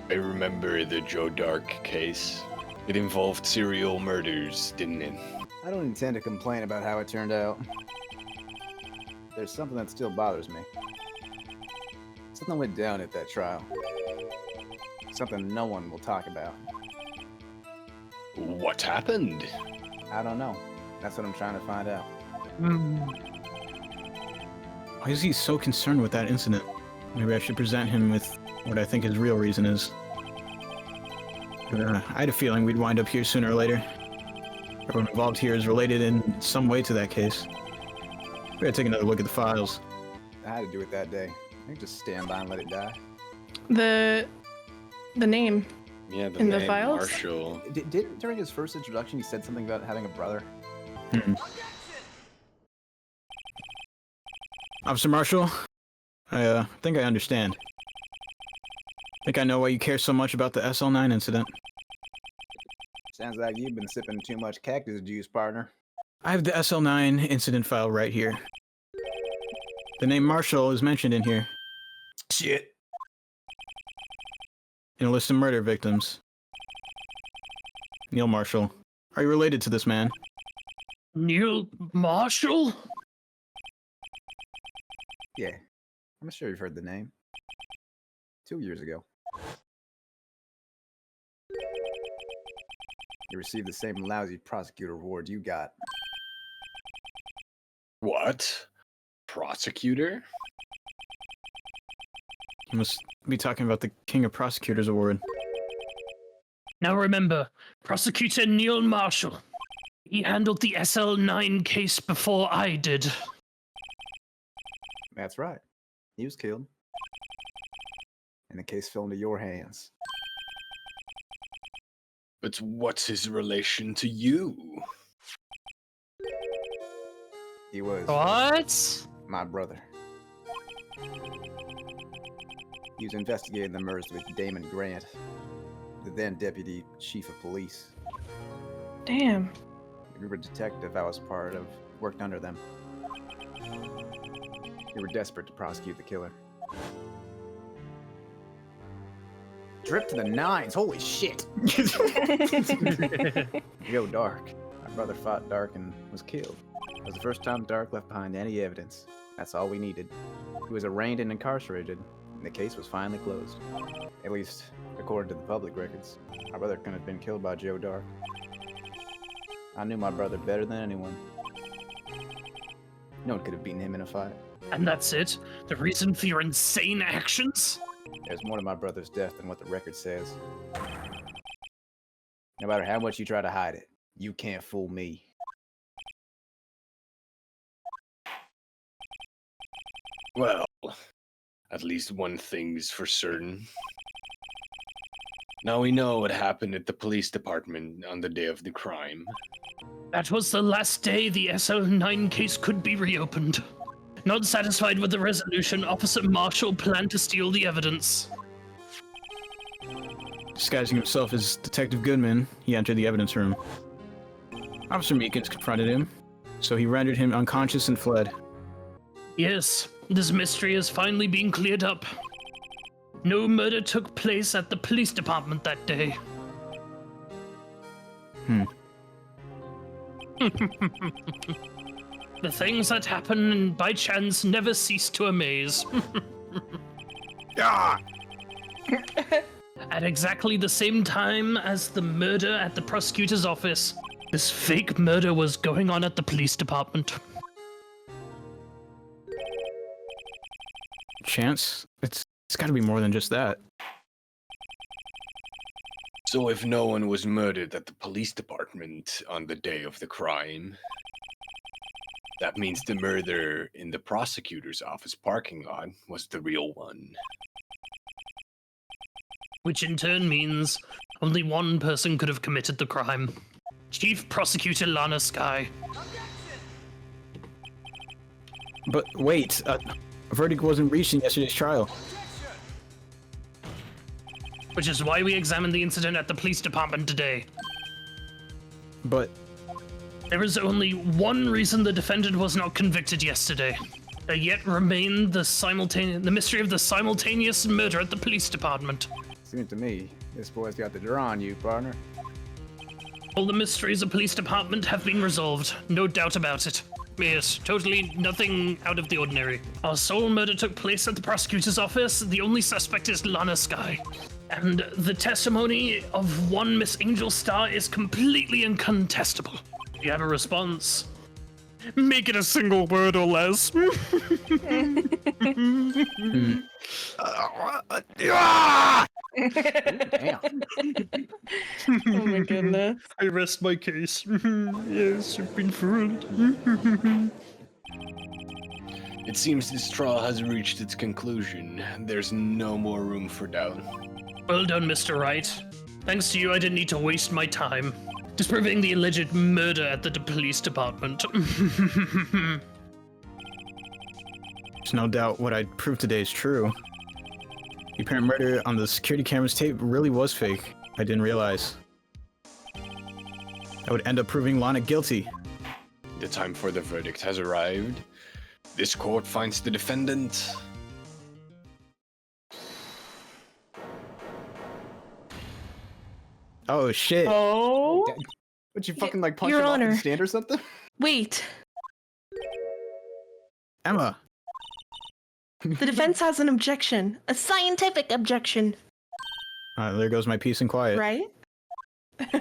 I remember the Joe Dark case. It involved serial murders, didn't it? I don't intend to complain about how it turned out. There's something that still bothers me. Something went down at that trial. Something no one will talk about. What happened? I don't know. That's what I'm trying to find out. Why is he so concerned with that incident? Maybe I should present him with what I think his real reason is. I had a feeling we'd wind up here sooner or later. Everyone involved here is related in some way to that case. We gotta take another look at the files. I had to do it that day. I think just stand by and let it die. The name. Yeah, the In the name files? Marshall. Did during his first introduction he said something about having a brother? Officer Marshall, I think I understand. I think I know why you care so much about the SL9 incident. Sounds like you've been sipping too much cactus juice, partner. I have the SL9 incident file right here. The name Marshall is mentioned in here. Shit. In a list of murder victims. Neil Marshall. Are you related to this man? Neil Marshall? Yeah. I'm sure you've heard the name. 2 years ago. You received the same lousy prosecutor award you got. What? Prosecutor? You must be talking about the King of Prosecutors Award. Now remember, Prosecutor Neil Marshall. He handled the SL9 case before I did. That's right. He was killed. And the case fell into your hands. But what's his relation to you? He was What? my brother. He was investigating the murders with Damon Grant, the then deputy chief of police. Damn. The group of detectives I was part of worked under them. They were desperate to prosecute the killer. Drip to the nines, holy shit! Yo, Dark. My brother fought Dark and was killed. It was the first time Dark left behind any evidence. That's all we needed. He was arraigned and incarcerated, and the case was finally closed. At least, according to the public records. My brother couldn't have been killed by Joe Dark. I knew my brother better than anyone. No one could have beaten him in a fight. And that's it? The reason for your insane actions? There's more to my brother's death than what the record says. No matter how much you try to hide it, you can't fool me. Well, at least one thing's for certain. Now we know what happened at the police department on the day of the crime. That was the last day the SL9 case could be reopened. Not satisfied with the resolution, Officer Marshall planned to steal the evidence. Disguising himself as Detective Goodman, he entered the evidence room. Officer Meekins confronted him, so he rendered him unconscious and fled. Yes, this mystery has finally been cleared up. No murder took place at the police department that day. The things that happen by chance never cease to amaze. At exactly the same time as the murder at the prosecutor's office, this fake murder was going on at the police department. Chance? It's got to be more than just that. So if no one was murdered at the police department on the day of the crime, that means the murder in the prosecutor's office parking lot was the real one. Which in turn means only one person could have committed the crime. Chief Prosecutor Lana Sky. But wait, a verdict wasn't reached in yesterday's trial. Which is why we examined the incident at the police department today. But There is only one reason the defendant was not convicted yesterday. There yet remained the mystery of the simultaneous murder at the police department. Seems to me, this boy's got the draw on you, partner. All the mysteries of police department have been resolved, no doubt about it. Yes, totally nothing out of the ordinary. Our sole murder took place at the prosecutor's office. The only suspect is Lana Sky. And the testimony of one Miss Angel Star is completely incontestable. Do you have a response? Make it a single word or less. Damn. Oh my goodness. I rest my case. Yes, I've been fooled. It seems this trial has reached its conclusion. There's no more room for doubt. Well done, Mr. Wright. Thanks to you, I didn't need to waste my time disproving the alleged murder at the police department. there's no doubt what I proved today is true. The apparent murder on the security camera's tape really was fake. I didn't realize. I would end up proving Lana guilty. The time for the verdict has arrived. This court finds the defendant... Oh shit. Oh, Would you fucking like punch Your him off Honor. the stand or something? wait. Emma. The defense has an objection. A scientific objection. There goes my peace and quiet. Right? What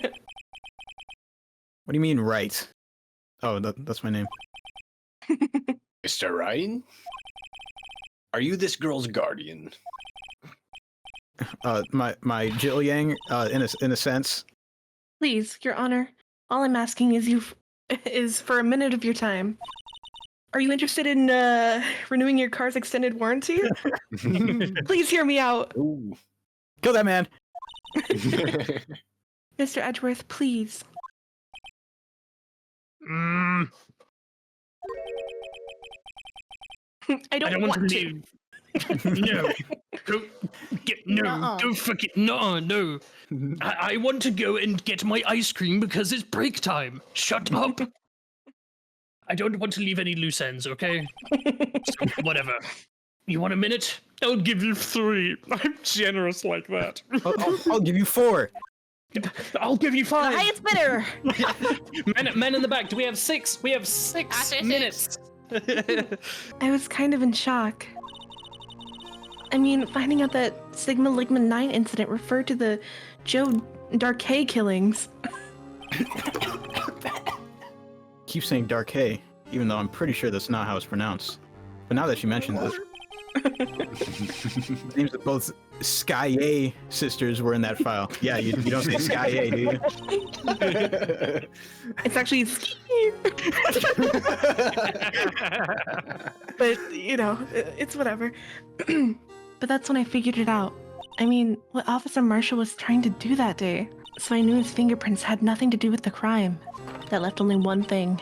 do you mean, right? Oh, that's my name. Mr. Wright? Are you this girl's guardian? My Jill Yang, in a sense. Please, Your Honor, all I'm asking is for a minute of your time. Are you interested in renewing your car's extended warranty? Please hear me out. Ooh. Kill that man. Mr. Edgeworth, please. I don't want to to. leave. No. Don't fucking no. I want to go and get my ice cream because it's break time. Shut up. I don't want to leave any loose ends, okay? So, whatever. You want a minute? I'll give you 3. I'm generous like that. I'll give you 4. I'll give you 5. The highest bidder. Men in the back. Do we have 6? We have 6 minutes. I was kind of in shock. I mean, finding out that Sigma Ligma 9 incident referred to the Joe Darkay killings. Keep saying Darkay, even though I'm pretty sure that's not how it's pronounced. But now that you mentioned it, names of both Sky sisters were in that file. Yeah, you don't say Sky, do you? It's actually but, you know, it's whatever. But that's when I figured it out. I mean, what Officer Marshall was trying to do that day. So I knew his fingerprints had nothing to do with the crime. That left only one thing.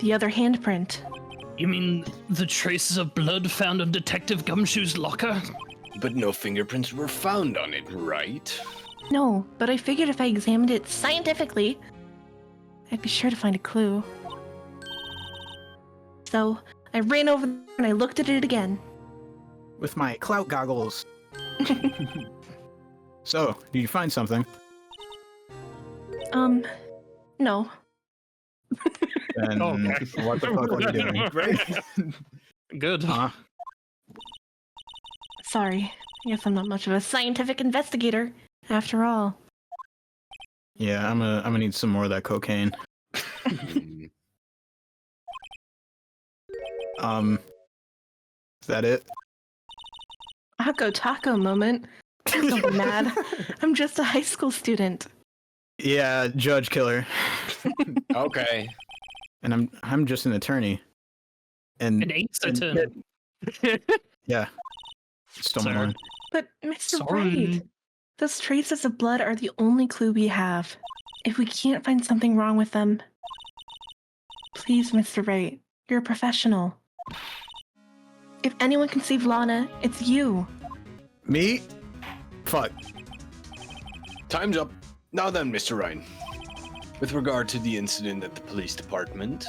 The other handprint. You mean the traces of blood found on Detective Gumshoe's locker? But no fingerprints were found on it, right? No, but I figured if I examined it scientifically, I'd be sure to find a clue. So, I ran over and I looked at it again. With my clout goggles. So, did you find something? No. Then Okay. what the fuck are you doing? Good. Huh? Sorry. I guess I'm not much of a scientific investigator, after all. Yeah, I'm gonna need some more of that cocaine. Is that it? Taco taco moment. Don't be mad. I'm just a high school student. Yeah, judge killer. Okay. And I'm just an attorney. And An ace attorney. yeah. Stole my Sorry. line. But Mr. Sorry. Wright, those traces of blood are the only clue we have. If we can't find something wrong with them, please, Mr. Wright, you're a professional. If anyone can save Lana, it's you. Me? Fuck. Time's up. Now then, Mr. Ryan. With regard to the incident at the police department,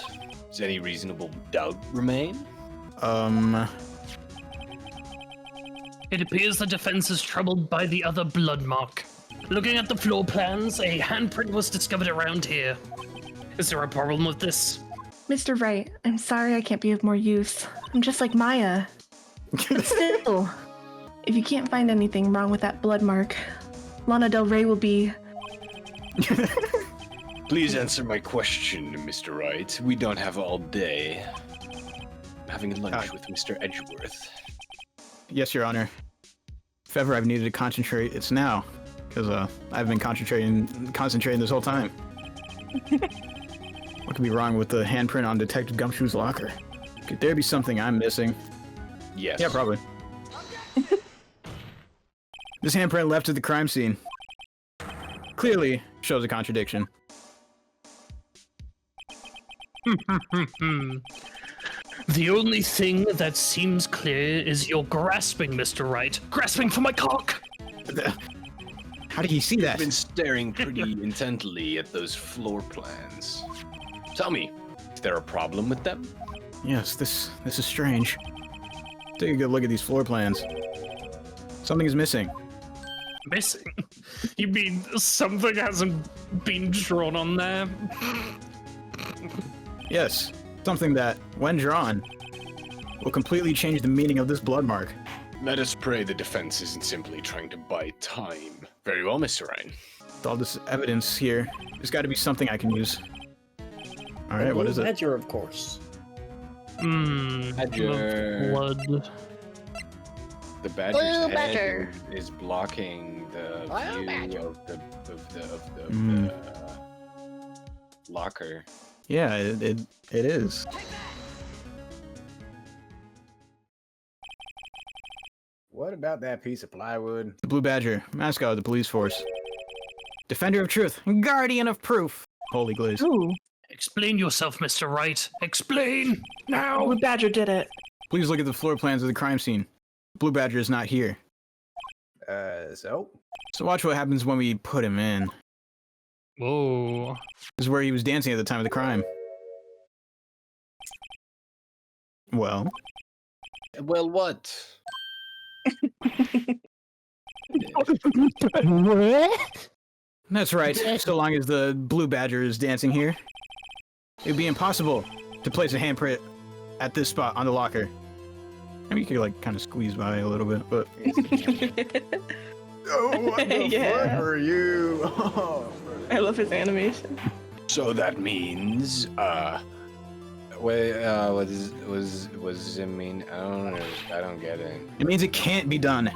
does any reasonable doubt remain? It appears the defense is troubled by the other blood mark. Looking at the floor plans, a handprint was discovered around here. Is there a problem with this? Mr. Wright, I'm sorry I can't be of more use. I'm just like Maya. But still, if you can't find anything wrong with that blood mark, Lana Del Rey will be... Please answer my question, Mr. Wright. We don't have all day. I'm having lunch with Mr. Edgeworth. Yes, Your Honor. If ever I've needed to concentrate, it's now. Because I've been concentrating this whole time. What could be wrong with the handprint on Detective Gumshoe's locker? Could there be something I'm missing? Yes. Yeah, probably. This handprint left at the crime scene. Clearly shows a contradiction. The only thing that seems clear is you're grasping, Mr. Wright. Grasping for my cock! How did he see that? I've been staring pretty intently at those floor plans. Tell me, is there a problem with them? Yes, this is strange. Take a good look at these floor plans. Something is missing. Missing? You mean something hasn't been drawn on there? Yes, something that, when drawn, will completely change the meaning of this blood mark. Let us pray the defense isn't simply trying to buy time. Very well, Mr. Ryan. With all this evidence here, there's got to be something I can use. All right, what is it? Badger, of course. Badger. Blood. The badger's Blue head badger. is blocking the Blue view badger. of the locker. Yeah, it is. What about that piece of plywood? The Blue Badger, mascot of the police force. Defender of truth, guardian of proof. Holy Gliz. Ooh, Explain yourself, Mr. Wright. Explain! Now! Blue Badger did it. Please look at the floor plans of the crime scene. Blue Badger is not here. So? So watch what happens when we put him in. Whoa. This is where he was dancing at the time of the crime. Well, Well, what? that's right. So long as the Blue Badger is dancing here, it would be impossible to place a handprint at this spot on the locker. I mean, you could like kind of squeeze by a little bit, but Oh, what the Yeah. fuck are you? Oh, I love his animation. So that means, wait, what does it mean? I don't get it. it means it can't be done.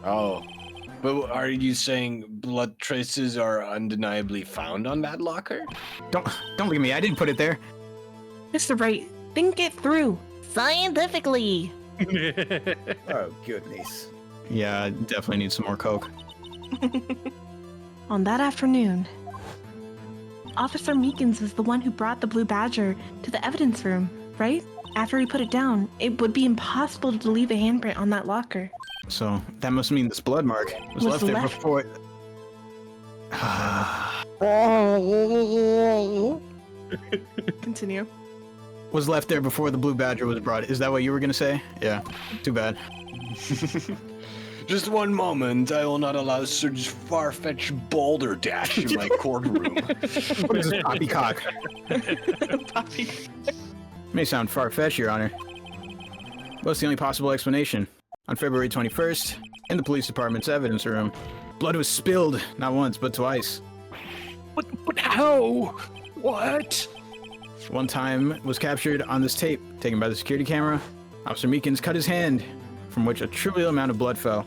Oh, but are you saying blood traces are undeniably found on that locker? Don't look at me. I didn't put it there. Mr. Wright, think it through. Scientifically. oh goodness. Yeah, I definitely need some more coke. On that afternoon, Officer Meekins was the one who brought the Blue Badger to the evidence room, right? After he put it down, it would be impossible to leave a handprint on that locker. So that must mean this blood mark was left there before it... Continue. was left there before the Blue Badger was brought. Is that what you were gonna say? Yeah, too bad. Just one moment, I will not allow such far-fetched boulder dash in my courtroom. What is this, poppycock? May sound far-fetched, Your Honor. But it's the only possible explanation. On February 21st, in the police department's evidence room, blood was spilled, not once, but twice. But how? What? One time was captured on this tape, taken by the security camera. Officer Meekins cut his hand from which a trivial amount of blood fell.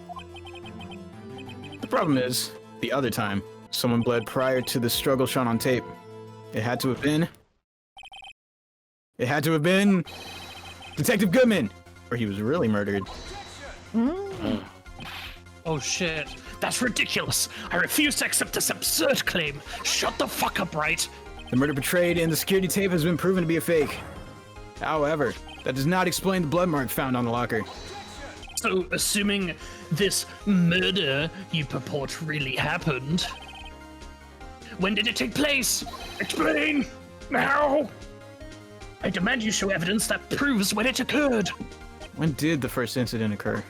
The problem is, the other time, someone bled prior to the struggle shown on tape. It had to have been Detective Goodman, or he was really murdered. Oh shit. That's ridiculous. I refuse to accept this absurd claim. Shut the fuck up, Wright. The murder portrayed in the security tape has been proven to be a fake. However, that does not explain the blood mark found on the locker. So, assuming this murder you purport really happened, when did it take place? Explain! Now! I demand you show evidence that proves when it occurred. When did the first incident occur?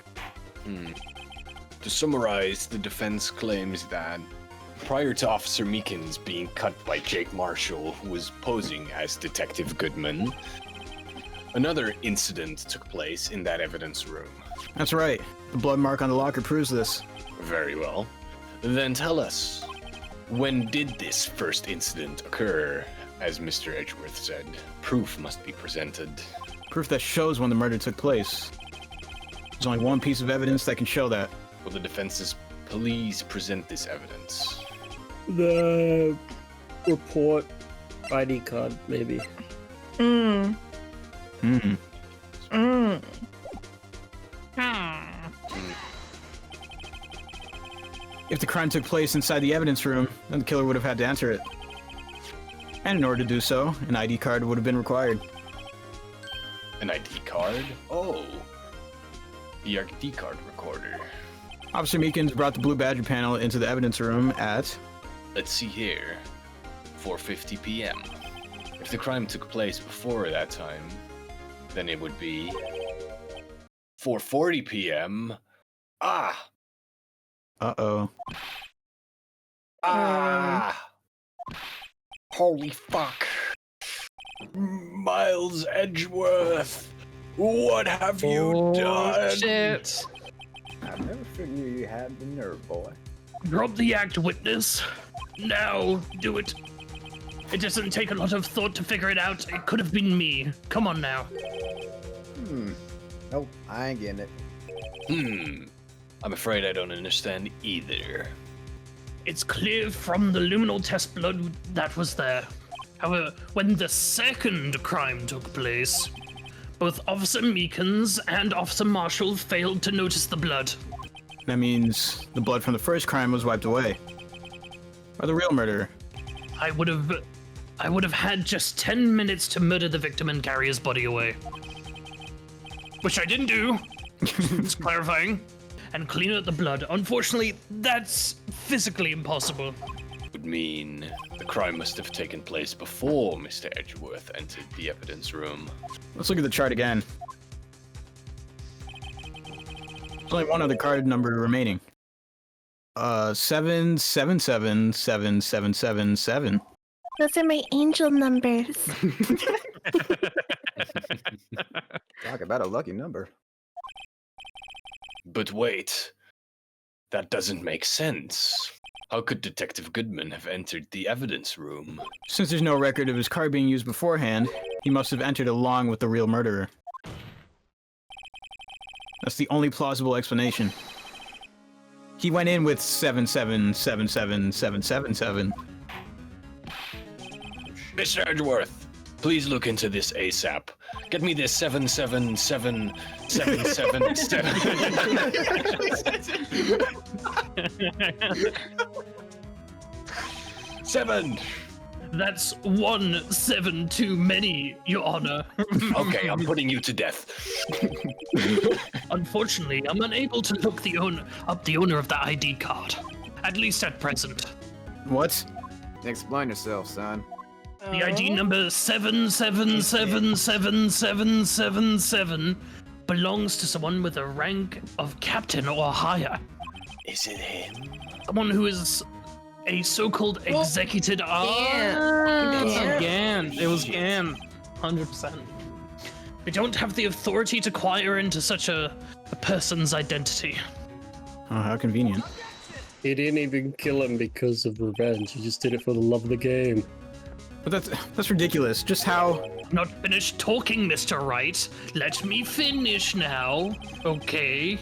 To summarize, the defense claims that prior to Officer Meekins being cut by Jake Marshall, who was posing as Detective Goodman, another incident took place in that evidence room. That's right. The blood mark on the locker proves this. Very well. Then tell us, when did this first incident occur? As Mr. Edgeworth said, proof must be presented. Proof that shows when the murder took place. There's only one piece of evidence that can show that. Will the defenses please present this evidence? The report ID card, maybe. If the crime took place inside the evidence room, then the killer would have had to enter it. And in order to do so, an ID card would have been required. An ID card? Oh. The ID card recorder. Officer Meekins brought the Blue Badger panel into the evidence room at... Let's see here. 4:50 p.m. If the crime took place before that time, then it would be 4:40 p.m. Ah! Uh-oh. Ah! Holy fuck. Miles Edgeworth, what have you done? Shit. I never figured you had the nerve, boy. Drop the act, witness. Now, do it. It doesn't take a lot of thought to figure it out. It could have been me. Come on now. Nope, I ain't getting it. I'm afraid I don't understand either. It's clear from the luminal test blood that was there. However, when the second crime took place, both Officer Meekins and Officer Marshall failed to notice the blood. That means the blood from the first crime was wiped away. Or the real murderer. I would have had just 10 minutes to murder the victim and carry his body away. Which I didn't do. It's clarifying. And clean out the blood. Unfortunately, that's physically impossible. Would mean the crime must have taken place before Mr. Edgeworth entered the evidence room. Let's look at the chart again. There's only one other card number remaining. 77777777. Those are my angel numbers. Talk about a lucky number. But wait, that doesn't make sense. How could Detective Goodman have entered the evidence room? Since there's no record of his card being used beforehand, he must have entered along with the real murderer. That's the only plausible explanation. He went in with 7777777. Mr. Edgeworth, please look into this ASAP. Get me this 7777777. 7. That's 1 7 too many, Your Honor. Okay, I'm putting you to death. Unfortunately, I'm unable to look up the owner of the ID card. At least at present. What? Explain yourself, son. The ID number 7777777 belongs to someone with a rank of captain or higher. Is it him? Someone who is a so-called executed Gant. It was Gant. 100%. We don't have the authority to inquire into such a person's identity. Oh, how convenient. He didn't even kill him because of revenge. He just did it for the love of the game. But that's ridiculous. Just how Not finished talking, Mr. Wright. Let me finish now. Okay.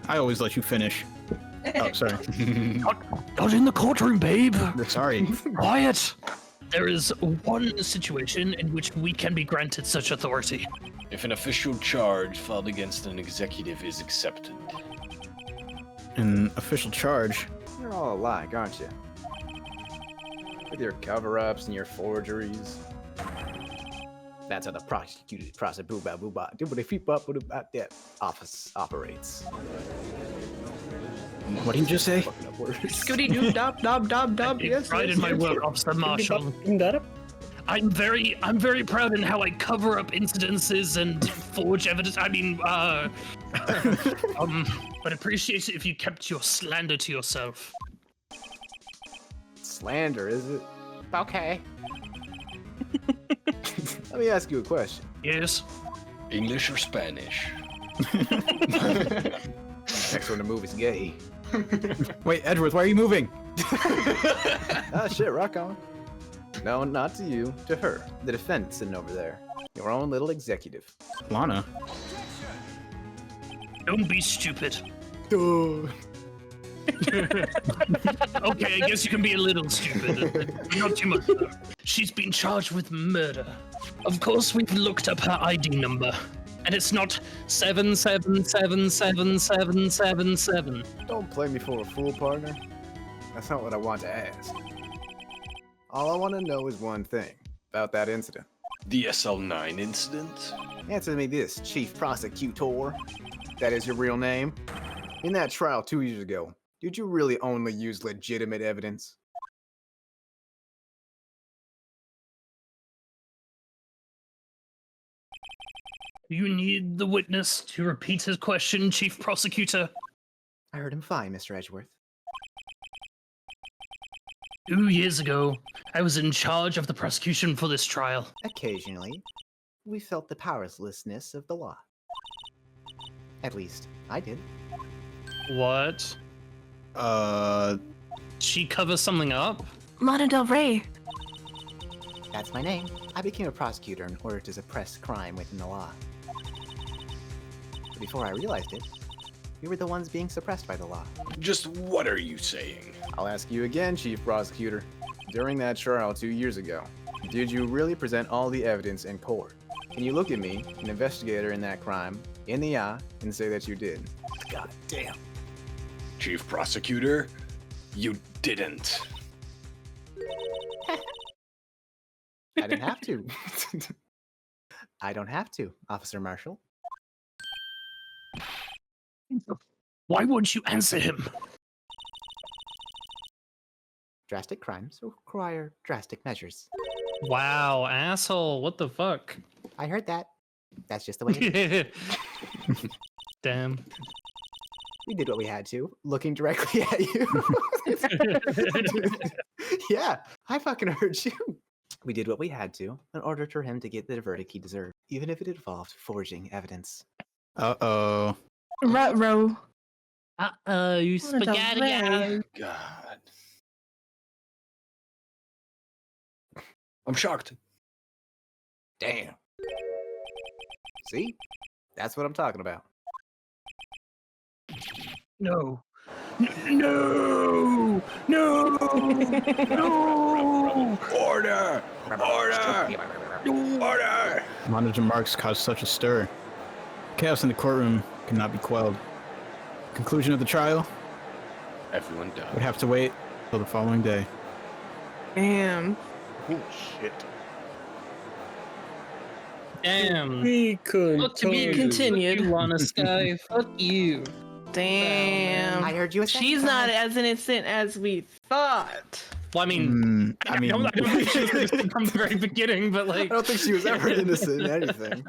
I always let you finish. Oh, sorry. Not in the courtroom, babe. Sorry. Quiet. There is one situation in which we can be granted such authority. If an official charge filed against an executive is accepted. An official charge. You're all alike, aren't you? With your cover-ups and your forgeries. That's how the prosecuted office operates. What did you just say? Scooty doop dop dop dop dop. Yes. Pride in my work, Officer Marshall. I'm very proud in how I cover up incidences and forge evidence. I mean, but appreciate it if you kept your slander to yourself. Slander, is it? Okay. Let me ask you a question. Yes. English or Spanish? Next one to move is gay. Wait, Edgeworth, why are you moving? Ah, shit, rock on. No, not to you, to her. The defense sitting over there. Your own little executive. Lana. Don't be stupid. Duh. Okay, I guess you can be a little stupid. Not too much, though. She's been charged with murder. Of course, we've looked up her ID number. And it's not 77777777. Don't play me for a fool, partner. That's not what I want to ask. All I want to know is one thing about that incident. The SL9 incident? Answer me this, Chief Prosecutor. That is your real name? In that trial 2 years ago, did you really only use legitimate evidence? You need the witness to repeat his question, Chief Prosecutor. I heard him fine, Mr. Edgeworth. 2 years ago, I was in charge of the prosecution for this trial. Occasionally, we felt the powerlessness of the law. At least, I did. What? She covers something up? Lana Del Rey. That's my name. I became a prosecutor in order to suppress crime within the law. But before I realized it, we were the ones being suppressed by the law. Just what are you saying? I'll ask you again, Chief Prosecutor. During that trial 2 years ago, did you really present all the evidence in court? Can you look at me, an investigator in that crime, in the eye and say that you did? God damn. Chief Prosecutor, you didn't. I didn't have to. I don't have to, Officer Marshall. Why won't you answer him? Drastic crimes require drastic measures. Wow, asshole, what the fuck? I heard that. That's just the way it is. Damn. We did what we had to, looking directly at you. Yeah, I fucking heard you. We did what we had to in order for him to get the verdict he deserved, even if it involved forging evidence. Uh-oh. Ruh-roh. Uh-oh, you Lana Del Rey. God. I'm shocked. Damn. See? That's what I'm talking about. No. No! No! No! Order! Order! Order! Monitor marks caused such a stir. Chaos in the courtroom could not be quelled. Conclusion of the trial Everyone died. would have to wait till the following day. Damn. Oh, shit. Damn. We could. Look to be Continued. You want a sky? Fuck you. Damn. I heard you a She's not as innocent as we thought. Well, I mean, I mean, I don't think she was innocent from the very beginning, but like, I don't think she was ever innocent in anything.